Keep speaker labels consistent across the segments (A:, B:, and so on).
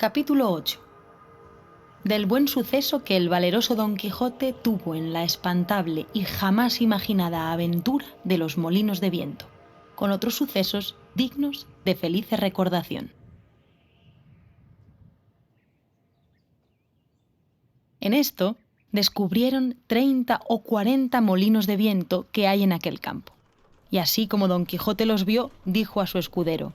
A: Capítulo 8. Del buen suceso que el valeroso Don Quijote tuvo en la espantable y jamás imaginada aventura de los molinos de viento, con otros sucesos dignos de felice recordación. En esto descubrieron 30 o 40 molinos de viento que hay en aquel campo. Y así como Don Quijote los vio, dijo a su escudero: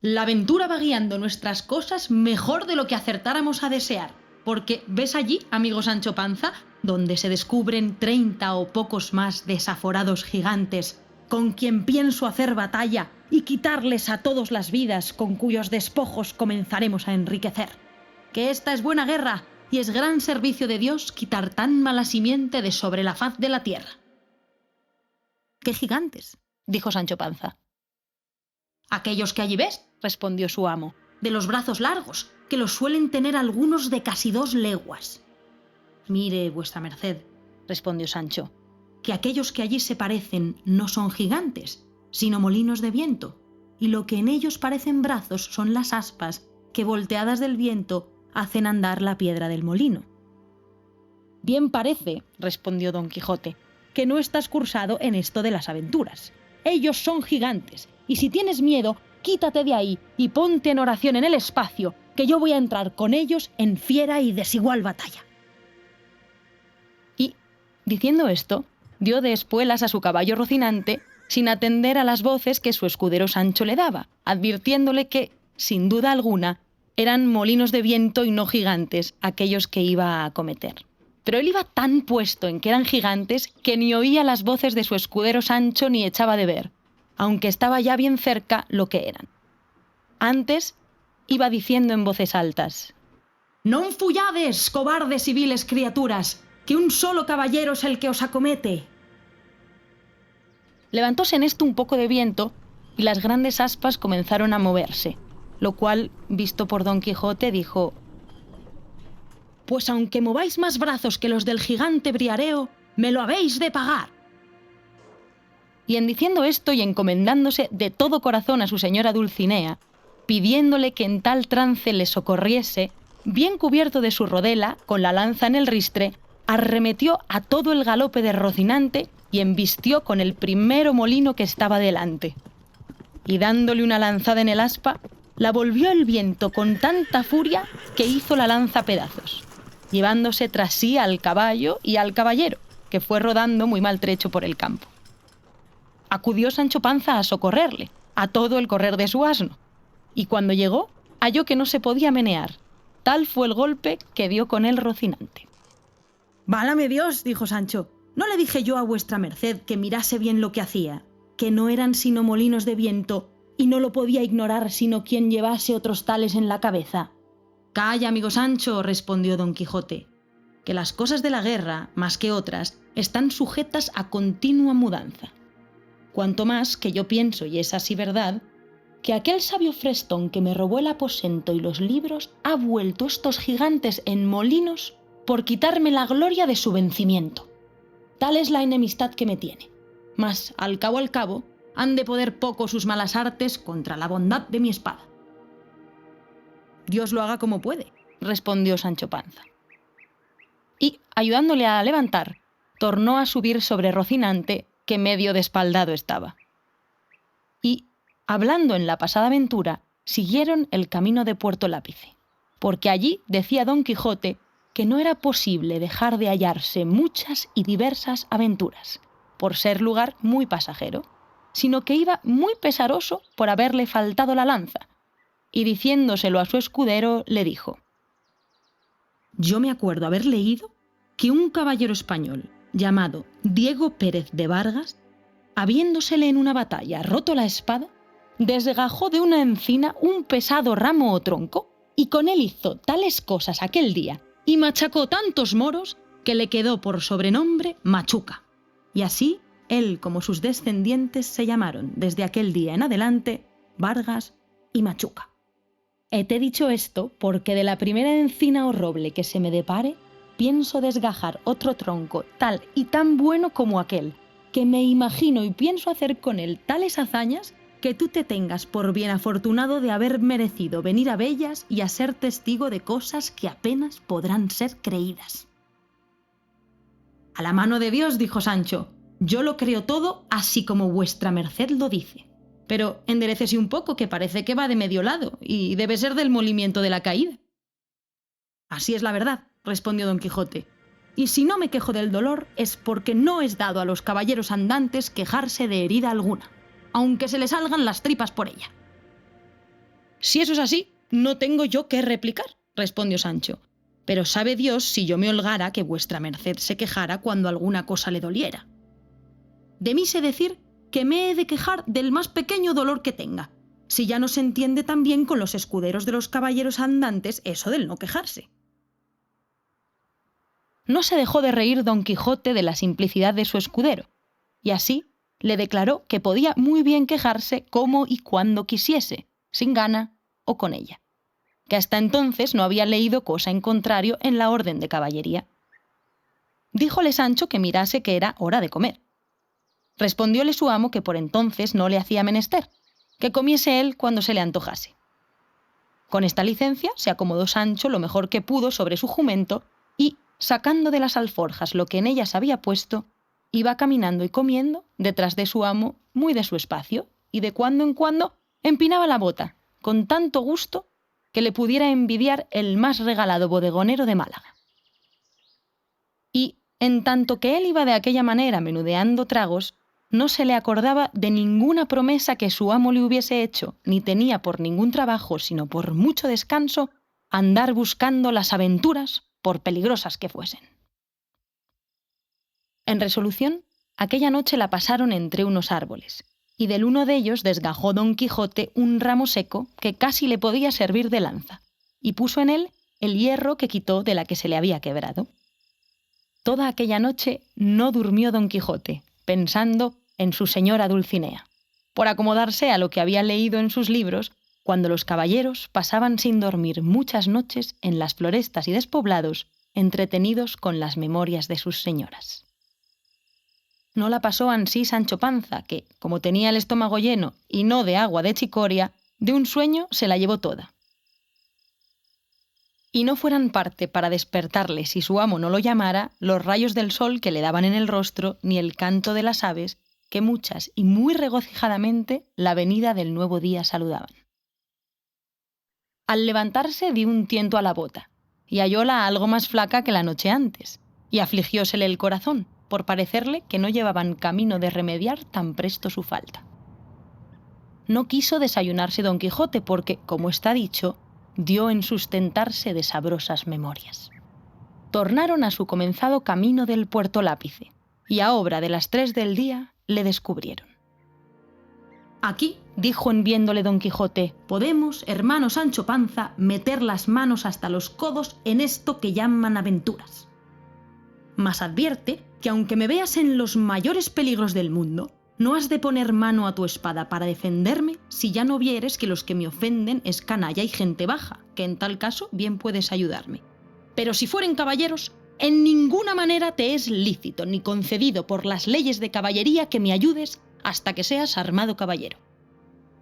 A: «La aventura va guiando nuestras cosas mejor de lo que acertáramos a desear, porque ¿ves allí, amigo Sancho Panza, donde se descubren 30 o pocos más desaforados gigantes, con quien pienso hacer batalla y quitarles a todos las vidas con cuyos despojos comenzaremos a enriquecer? Que esta es buena guerra, y es gran servicio de Dios quitar tan mala simiente de sobre la faz de la tierra». «¿Qué gigantes?», dijo Sancho Panza. «Aquellos que allí ves», respondió su amo, «de los brazos largos, que los suelen tener algunos de casi 2 leguas». «Mire, vuestra merced», respondió Sancho, «que aquellos que allí se parecen no son gigantes, sino molinos de viento, y lo que en ellos parecen brazos son las aspas que, volteadas del viento, hacen andar la piedra del molino». «Bien parece», respondió Don Quijote, «que no estás cursado en esto de las aventuras. Ellos son gigantes, y si tienes miedo, quítate de ahí y ponte en oración en el espacio, que yo voy a entrar con ellos en fiera y desigual batalla». Y, diciendo esto, dio de espuelas a su caballo Rocinante, sin atender a las voces que su escudero Sancho le daba, advirtiéndole que, sin duda alguna, eran molinos de viento y no gigantes aquellos que iba a acometer. Pero él iba tan puesto en que eran gigantes que ni oía las voces de su escudero Sancho ni echaba de ver, aunque estaba ya bien cerca lo que eran. Antes iba diciendo en voces altas: «Non fullades, cobardes y viles criaturas, que un solo caballero es el que os acomete». Levantóse en esto un poco de viento y las grandes aspas comenzaron a moverse, lo cual, visto por Don Quijote, dijo: «Pues aunque mováis más brazos que los del gigante Briareo, me lo habéis de pagar». Y en diciendo esto y encomendándose de todo corazón a su señora Dulcinea, pidiéndole que en tal trance le socorriese, bien cubierto de su rodela, con la lanza en el ristre, arremetió a todo el galope de Rocinante y embistió con el primero molino que estaba delante. Y dándole una lanzada en el aspa, la volvió el viento con tanta furia que hizo la lanza pedazos, llevándose tras sí al caballo y al caballero, que fue rodando muy maltrecho por el campo. Acudió Sancho Panza a socorrerle, a todo el correr de su asno, y cuando llegó, halló que no se podía menear. Tal fue el golpe que dio con él Rocinante. «Válame Dios», dijo Sancho, «¿no le dije yo a vuestra merced que mirase bien lo que hacía? Que no eran sino molinos de viento, y no lo podía ignorar sino quien llevase otros tales en la cabeza». «Calla, amigo Sancho», respondió Don Quijote, «que las cosas de la guerra, más que otras, están sujetas a continua mudanza. Cuanto más que yo pienso, y es así verdad, que aquel sabio Frestón que me robó el aposento y los libros ha vuelto estos gigantes en molinos por quitarme la gloria de su vencimiento. Tal es la enemistad que me tiene. Mas, al cabo, han de poder poco sus malas artes contra la bondad de mi espada». «Dios lo haga como puede», respondió Sancho Panza. Y, ayudándole a levantar, tornó a subir sobre Rocinante, que medio despaldado estaba. Y, hablando en la pasada aventura, siguieron el camino de Puerto Lápice, porque allí decía Don Quijote que no era posible dejar de hallarse muchas y diversas aventuras, por ser lugar muy pasajero, sino que iba muy pesaroso por haberle faltado la lanza, y diciéndoselo a su escudero le dijo: «Yo me acuerdo haber leído que un caballero español llamado Diego Pérez de Vargas, habiéndosele en una batalla roto la espada, desgajó de una encina un pesado ramo o tronco, y con él hizo tales cosas aquel día, y machacó tantos moros, que le quedó por sobrenombre Machuca. Y así, él como sus descendientes se llamaron desde aquel día en adelante Vargas y Machuca. Hete dicho esto porque de la primera encina o roble que se me depare, pienso desgajar otro tronco tal y tan bueno como aquel, que me imagino y pienso hacer con él tales hazañas que tú te tengas por bien afortunado de haber merecido venir a Bellas y a ser testigo de cosas que apenas podrán ser creídas. A la mano de Dios, dijo Sancho, yo lo creo todo así como vuestra merced lo dice. Pero enderécese un poco, que parece que va de medio lado, y debe ser del molimiento de la caída. Así es la verdad, respondió Don Quijote, y si no me quejo del dolor es porque no es dado a los caballeros andantes quejarse de herida alguna, aunque se les salgan las tripas por ella. Si eso es así, no tengo yo qué replicar, respondió Sancho, pero sabe Dios si yo me holgara que vuestra merced se quejara cuando alguna cosa le doliera. De mí sé decir que me he de quejar del más pequeño dolor que tenga, si ya no se entiende tan bien con los escuderos de los caballeros andantes eso del no quejarse. No se dejó de reír Don Quijote de la simplicidad de su escudero, y así le declaró que podía muy bien quejarse como y cuando quisiese, sin gana o con ella, que hasta entonces no había leído cosa en contrario en la orden de caballería. Díjole Sancho que mirase que era hora de comer. Respondióle su amo que por entonces no le hacía menester, que comiese él cuando se le antojase. Con esta licencia se acomodó Sancho lo mejor que pudo sobre su jumento y, sacando de las alforjas lo que en ellas había puesto, iba caminando y comiendo detrás de su amo muy de su espacio, y de cuando en cuando empinaba la bota, con tanto gusto que le pudiera envidiar el más regalado bodegonero de Málaga. Y, en tanto que él iba de aquella manera menudeando tragos, no se le acordaba de ninguna promesa que su amo le hubiese hecho, ni tenía por ningún trabajo, sino por mucho descanso, andar buscando las aventuras, por peligrosas que fuesen. En resolución, aquella noche la pasaron entre unos árboles, y del uno de ellos desgajó Don Quijote un ramo seco que casi le podía servir de lanza, y puso en él el hierro que quitó de la que se le había quebrado. Toda aquella noche no durmió Don Quijote, pensando en su señora Dulcinea, por acomodarse a lo que había leído en sus libros, cuando los caballeros pasaban sin dormir muchas noches en las florestas y despoblados, entretenidos con las memorias de sus señoras. No la pasó ansí Sancho Panza, que, como tenía el estómago lleno y no de agua de chicoria, de un sueño se la llevó toda. Y no fueran parte para despertarle si su amo no lo llamara los rayos del sol que le daban en el rostro, ni el canto de las aves, que muchas y muy regocijadamente la venida del nuevo día saludaban. Al levantarse dio un tiento a la bota, y hallóla algo más flaca que la noche antes, y afligiósele el corazón, por parecerle que no llevaban camino de remediar tan presto su falta. No quiso desayunarse Don Quijote porque, como está dicho, dio en sustentarse de sabrosas memorias. Tornaron a su comenzado camino del Puerto Lápice, y a obra de las 3 del día le descubrieron. Aquí, dijo en viéndole Don Quijote, podemos, hermano Sancho Panza, meter las manos hasta los codos en esto que llaman aventuras. Mas advierte que aunque me veas en los mayores peligros del mundo, no has de poner mano a tu espada para defenderme si ya no vieres que los que me ofenden es canalla y gente baja, que en tal caso bien puedes ayudarme. Pero si fueren caballeros, en ninguna manera te es lícito ni concedido por las leyes de caballería que me ayudes hasta que seas armado caballero.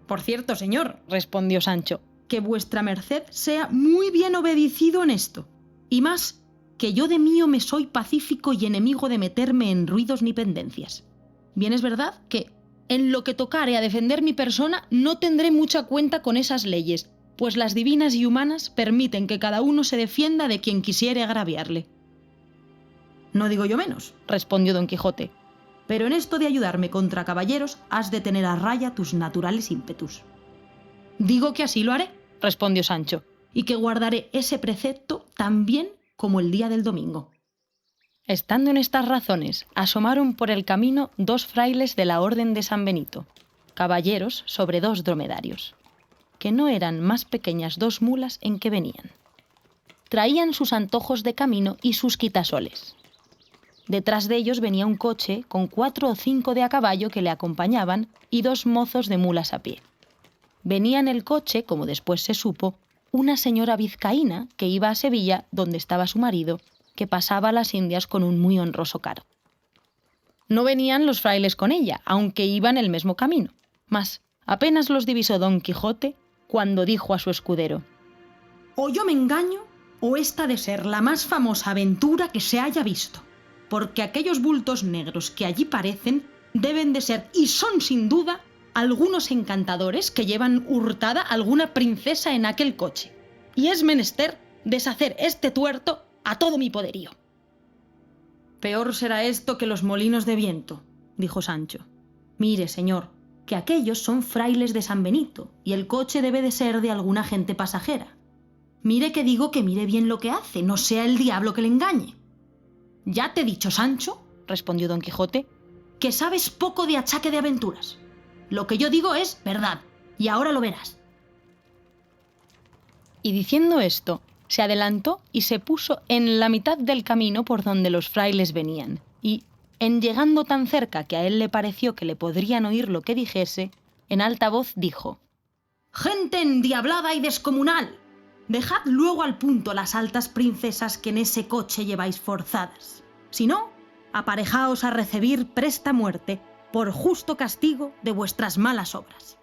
A: Por cierto, señor, respondió Sancho, que vuestra merced sea muy bien obedecido en esto, y más, que yo de mío me soy pacífico y enemigo de meterme en ruidos ni pendencias. Bien es verdad que, en lo que tocare a defender mi persona, no tendré mucha cuenta con esas leyes, pues las divinas y humanas permiten que cada uno se defienda de quien quisiere agraviarle. No digo yo menos, respondió Don Quijote, pero en esto de ayudarme contra caballeros has de tener a raya tus naturales ímpetus. Digo que así lo haré, respondió Sancho, y que guardaré ese precepto tan bien como el día del domingo. Estando en estas razones, asomaron por el camino 2 frailes de la Orden de San Benito, caballeros sobre 2 dromedarios, que no eran más pequeñas 2 mulas en que venían. Traían sus antojos de camino y sus quitasoles. Detrás de ellos venía un coche con 4 o 5 de a caballo que le acompañaban y 2 mozos de mulas a pie. Venía en el coche, como después se supo, una señora vizcaína que iba a Sevilla, donde estaba su marido, que pasaba a las Indias con un muy honroso cargo. No venían los frailes con ella, aunque iban el mismo camino, mas Apenas los divisó Don Quijote cuando dijo a su escudero:
B: «O yo me engaño, o esta ha de ser la más famosa aventura que se haya visto, porque aquellos bultos negros que allí parecen deben de ser, y son sin duda, algunos encantadores que llevan hurtada alguna princesa en aquel coche, y es menester deshacer este tuerto a todo mi poderío». «Peor será esto que los molinos de viento», dijo Sancho. «Mire, señor, que aquellos son frailes de San Benito, y el coche debe de ser de alguna gente pasajera. Mire que digo que mire bien lo que hace, no sea el diablo que le engañe». «Ya te he dicho, Sancho», respondió Don Quijote, «que sabes poco de achaque de aventuras. Lo que yo digo es verdad, y ahora lo verás».
A: Y diciendo esto, se adelantó y se puso en la mitad del camino por donde los frailes venían, y, en llegando tan cerca que a él le pareció que le podrían oír lo que dijese, en alta voz dijo:
B: «Gente endiablada y descomunal, dejad luego al punto las altas princesas que en ese coche lleváis forzadas. Si no, aparejaos a recibir presta muerte por justo castigo de vuestras malas obras».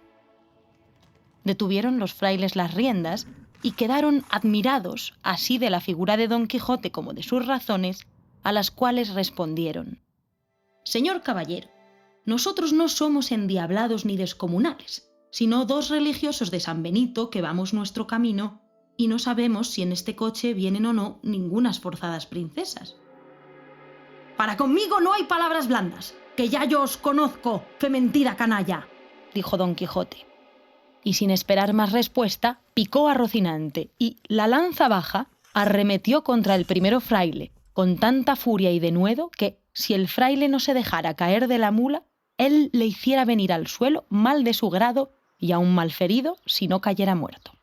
A: Detuvieron los frailes las riendas y quedaron admirados así de la figura de Don Quijote como de sus razones, a las cuales respondieron:
B: «Señor caballero, nosotros no somos endiablados ni descomunales, sino dos religiosos de San Benito que vamos nuestro camino y no sabemos si en este coche vienen o no ningunas forzadas princesas». «Para conmigo no hay palabras blandas, que ya yo os conozco, fementida canalla»,
A: dijo Don Quijote. Y sin esperar más respuesta, picó a Rocinante y, la lanza baja, arremetió contra el primero fraile, con tanta furia y denuedo que, si el fraile no se dejara caer de la mula, él le hiciera venir al suelo mal de su grado y aún malferido si no cayera muerto.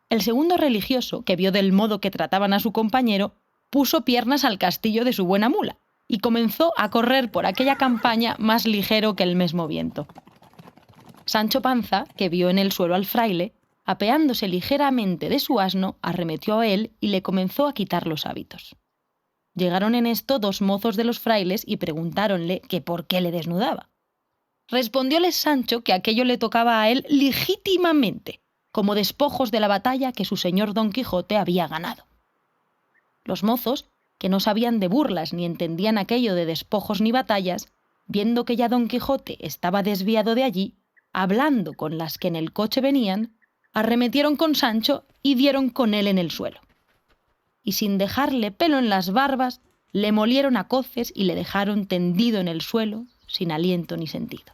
A: El segundo religioso, que vio del modo que trataban a su compañero, puso piernas al castillo de su buena mula y comenzó a correr por aquella campaña más ligero que el mesmo viento. Sancho Panza, que vio en el suelo al fraile, apeándose ligeramente de su asno, arremetió a él y le comenzó a quitar los hábitos. Llegaron en esto dos mozos de los frailes y preguntáronle que por qué le desnudaba. Respondióles Sancho que aquello le tocaba a él legítimamente, como despojos de la batalla que su señor Don Quijote había ganado. Los mozos, que no sabían de burlas ni entendían aquello de despojos ni batallas, viendo que ya Don Quijote estaba desviado de allí, hablando con las que en el coche venían, arremetieron con Sancho y dieron con él en el suelo. Y sin dejarle pelo en las barbas, le molieron a coces y le dejaron tendido en el suelo, sin aliento ni sentido.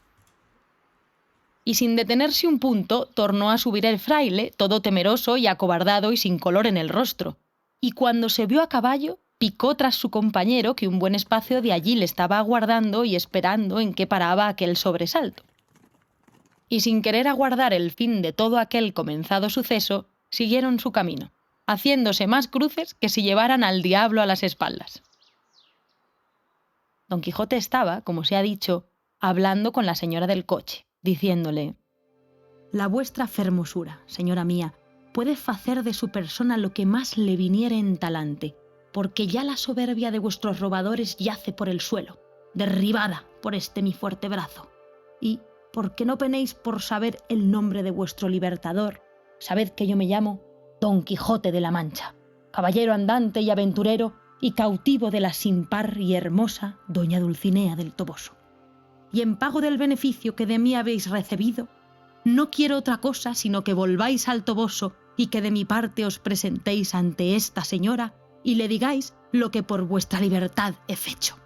A: Y sin detenerse un punto, tornó a subir el fraile, todo temeroso y acobardado y sin color en el rostro, y cuando se vio a caballo, picó tras su compañero, que un buen espacio de allí le estaba aguardando y esperando en qué paraba aquel sobresalto. Y sin querer aguardar el fin de todo aquel comenzado suceso, siguieron su camino, haciéndose más cruces que si llevaran al diablo a las espaldas. Don Quijote estaba, como se ha dicho, hablando con la señora del coche, diciéndole:
B: «La vuestra fermosura, señora mía, puede facer de su persona lo que más le viniere en talante, porque ya la soberbia de vuestros robadores yace por el suelo, derribada por este mi fuerte brazo. Y, porque no penéis por saber el nombre de vuestro libertador, sabed que yo me llamo Don Quijote de la Mancha, caballero andante y aventurero y cautivo de la sin par y hermosa doña Dulcinea del Toboso. Y en pago del beneficio que de mí habéis recibido, no quiero otra cosa sino que volváis al Toboso y que de mi parte os presentéis ante esta señora y le digáis lo que por vuestra libertad he fecho».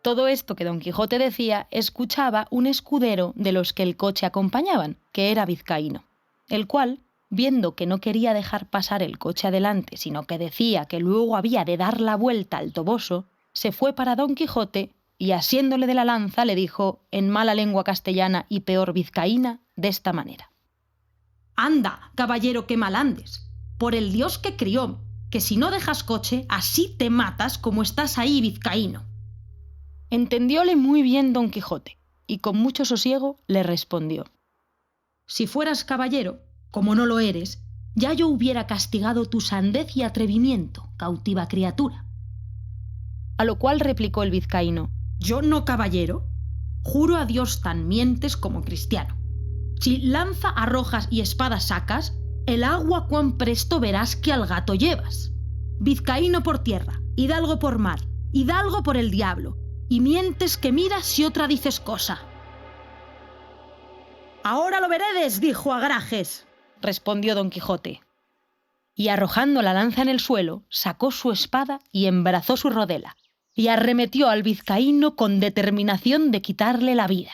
A: Todo esto que Don Quijote decía escuchaba un escudero de los que el coche acompañaban, que era vizcaíno, el cual, viendo que no quería dejar pasar el coche adelante, sino que decía que luego había de dar la vuelta al Toboso, se fue para Don Quijote y, asiéndole de la lanza, le dijo, en mala lengua castellana y peor vizcaína, de esta manera:
B: «Anda, caballero, que mal andes, por el Dios que crió, que si no dejas coche, así te matas como estás ahí, vizcaíno».
A: Entendióle muy bien Don Quijote, y con mucho sosiego le respondió:
B: «Si fueras caballero, como no lo eres, ya yo hubiera castigado tu sandez y atrevimiento, cautiva criatura».
A: A lo cual replicó el vizcaíno:
B: «¿Yo no caballero? Juro a Dios tan mientes como cristiano. Si lanza arrojas y espada sacas, el agua cuán presto verás que al gato llevas. Vizcaíno por tierra, hidalgo por mar, hidalgo por el diablo, y mientes que miras si otra dices cosa. Ahora lo veredes, dijo Agrajes,
A: respondió Don Quijote. Y arrojando la lanza en el suelo, sacó su espada y embrazó su rodela, y arremetió al vizcaíno con determinación de quitarle la vida.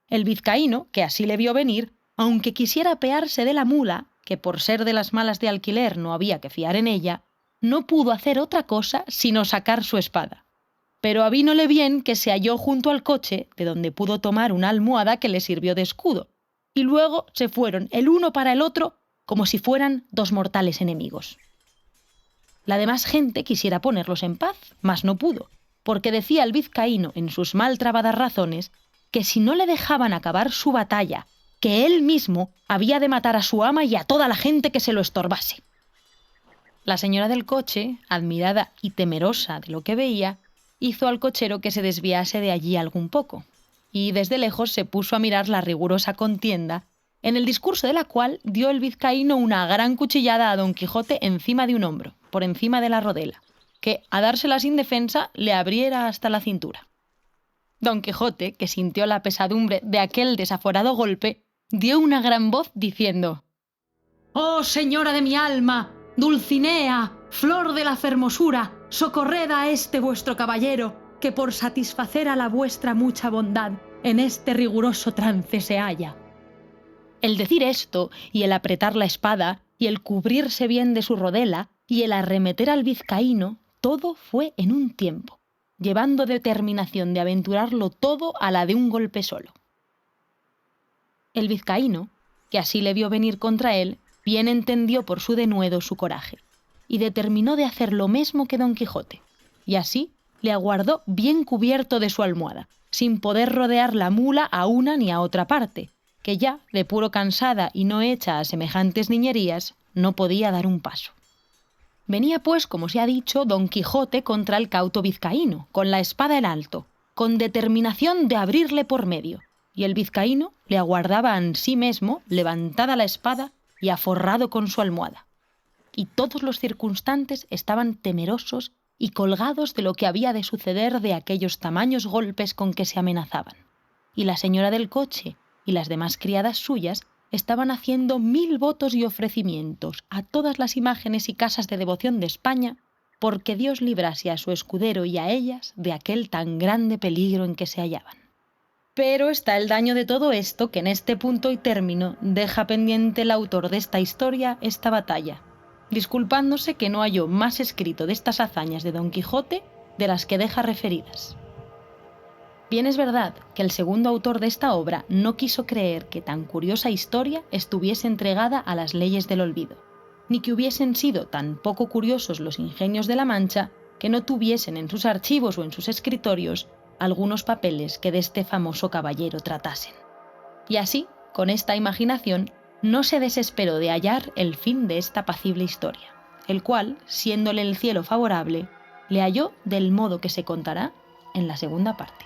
A: El vizcaíno, que así le vio venir, aunque quisiera apearse de la mula, que por ser de las malas de alquiler no había que fiar en ella, no pudo hacer otra cosa sino sacar su espada. Pero avínole bien que se halló junto al coche, de donde pudo tomar una almohada que le sirvió de escudo, y luego se fueron el uno para el otro como si fueran dos mortales enemigos. La demás gente quisiera ponerlos en paz, mas no pudo, porque decía el vizcaíno en sus mal trabadas razones que si no le dejaban acabar su batalla, que él mismo había de matar a su ama y a toda la gente que se lo estorbase. La señora del coche, admirada y temerosa de lo que veía, hizo al cochero que se desviase de allí algún poco, y desde lejos se puso a mirar la rigurosa contienda, en el discurso de la cual dio el vizcaíno una gran cuchillada a Don Quijote encima de un hombro, por encima de la rodela, que, a dársela sin defensa, le abriera hasta la cintura. Don Quijote, que sintió la pesadumbre de aquel desaforado golpe, dio una gran voz diciendo:
B: «Oh, señora de mi alma, Dulcinea, flor de la fermosura, socorred a este vuestro caballero, que por satisfacer a la vuestra mucha bondad en este riguroso trance se halla».
A: El decir esto, y el apretar la espada, y el cubrirse bien de su rodela, y el arremeter al vizcaíno, todo fue en un tiempo, llevando determinación de aventurarlo todo a la de un golpe solo. El vizcaíno, que así le vio venir contra él, bien entendió por su denuedo su coraje, y determinó de hacer lo mismo que Don Quijote, y así le aguardó bien cubierto de su almohada, sin poder rodear la mula a una ni a otra parte, que ya, de puro cansada y no hecha a semejantes niñerías, no podía dar un paso. Venía pues, como se ha dicho, Don Quijote contra el cauto vizcaíno, con la espada en alto, con determinación de abrirle por medio, y el vizcaíno le aguardaba ansí mesmo, levantada la espada y aforrado con su almohada. Y todos los circunstantes estaban temerosos y colgados de lo que había de suceder de aquellos tamaños golpes con que se amenazaban. Y la señora del coche y las demás criadas suyas estaban haciendo 1000 votos y ofrecimientos a todas las imágenes y casas de devoción de España, porque Dios librase a su escudero y a ellas de aquel tan grande peligro en que se hallaban. Pero está el daño de todo esto, que en este punto y término deja pendiente el autor de esta historia esta batalla, disculpándose que no halló más escrito de estas hazañas de Don Quijote de las que deja referidas. Bien es verdad que el segundo autor de esta obra no quiso creer que tan curiosa historia estuviese entregada a las leyes del olvido, ni que hubiesen sido tan poco curiosos los ingenios de la Mancha que no tuviesen en sus archivos o en sus escritorios algunos papeles que de este famoso caballero tratasen. Y así, con esta imaginación, no se desesperó de hallar el fin de esta apacible historia, el cual, siéndole el cielo favorable, le halló del modo que se contará en la segunda parte.